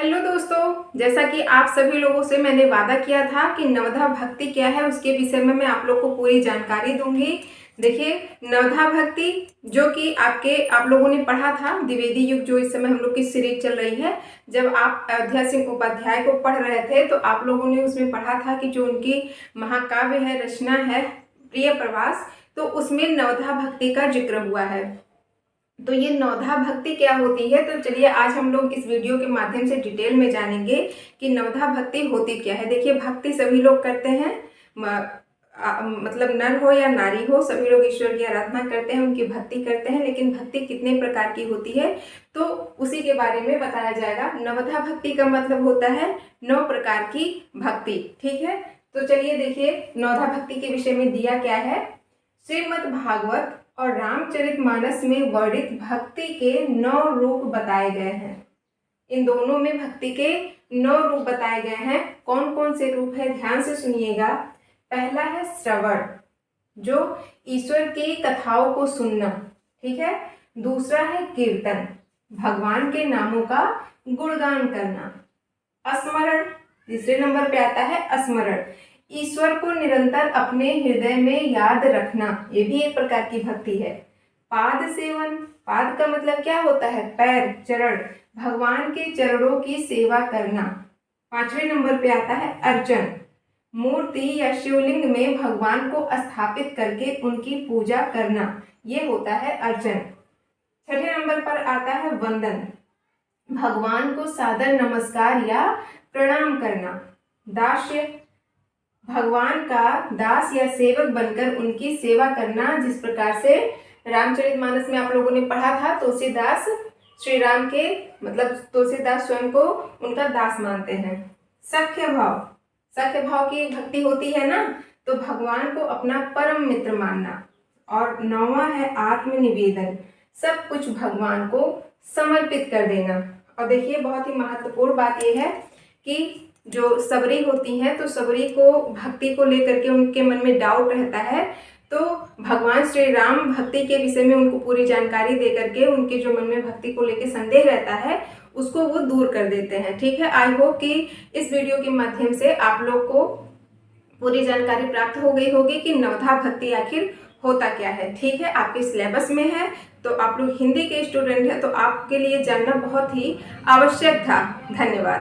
Hello दोस्तों, जैसा कि आप सभी लोगों से मैंने वादा किया था कि नवधा भक्ति क्या है उसके विषय में मैं आप लोग को पूरी जानकारी दूंगी। देखिए, नवधा भक्ति जो कि आप लोगों ने पढ़ा था द्विवेदी युग, जो इस समय हम लोग की सीरीज चल रही है। जब आप अयोध्या सिंह उपाध्याय को पढ़ रहे थे तो आप लोगों ने उसमें पढ़ा था कि जो उनकी महाकाव्य है, रचना है प्रिय प्रवास, तो उसमें नवधा भक्ति का जिक्र हुआ है। तो ये नवधा भक्ति क्या होती है, तो चलिए आज हम लोग इस वीडियो के माध्यम से डिटेल में जानेंगे कि नवधा भक्ति होती क्या है। देखिए, भक्ति सभी लोग करते हैं, मतलब नर हो या नारी हो, सभी लोग ईश्वर की आराधना करते हैं, उनकी भक्ति करते हैं। लेकिन भक्ति कितने प्रकार की होती है तो उसी के बारे में बताया जाएगा। नवधा भक्ति का मतलब होता है 9 प्रकार की भक्ति। ठीक है, तो चलिए देखिए नवधा भक्ति के विषय में दिया क्या है। श्रीमद् भागवत और रामचरितमानस में वर्णित भक्ति के 9 रूप बताए गए हैं। इन दोनों में भक्ति के 9 रूप बताए गए हैं। कौन कौन से रूप है, ध्यान से सुनिएगा। पहला है श्रवण, जो ईश्वर की कथाओं को सुनना। ठीक है। दूसरा है कीर्तन, भगवान के नामों का गुणगान करना। स्मरण, तीसरे नंबर पे आता है स्मरण, ईश्वर को निरंतर अपने हृदय में याद रखना, ये भी एक प्रकार की भक्ति है। पाद सेवन, पाद का मतलब क्या होता है, पैर, चरण, भगवान के चरणों की सेवा करना। 5वें नंबर पे आता है अर्चन, मूर्ति या शिवलिंग में भगवान को स्थापित करके उनकी पूजा करना, ये होता है अर्चन। 6ठे नंबर पर आता है वंदन, भगवान को सादर नमस्कार या प्रणाम करना। दास्य, भगवान का दास या सेवक बनकर उनकी सेवा करना, जिस प्रकार से रामचरितमानस में आप लोगों ने पढ़ा था, तुलसीदास श्री राम के मतलब तुलसीदास स्वयं को उनका दास मानते हैं। सख्य भाव, सख्य भाव की भक्ति होती है ना, तो भगवान को अपना परम मित्र मानना। और 9वां है आत्मनिवेदन, सब कुछ भगवान को समर्पित कर देना। और देखिए, बहुत ही महत्वपूर्ण बात यह है कि जो सबरी होती हैं, तो सबरी को भक्ति को लेकर के उनके मन में डाउट रहता है, तो भगवान श्री राम भक्ति के विषय में उनको पूरी जानकारी दे करके उनके जो मन में भक्ति को लेकर संदेह रहता है उसको वो दूर कर देते हैं। ठीक है, आई होप कि इस वीडियो के माध्यम से आप लोग को पूरी जानकारी प्राप्त हो गई होगी कि नवधा भक्ति आखिर होता क्या है। ठीक है, आपके सिलेबस में है, तो आप लोग हिंदी के स्टूडेंट हैं, तो आपके लिए जानना बहुत ही आवश्यक था। धन्यवाद।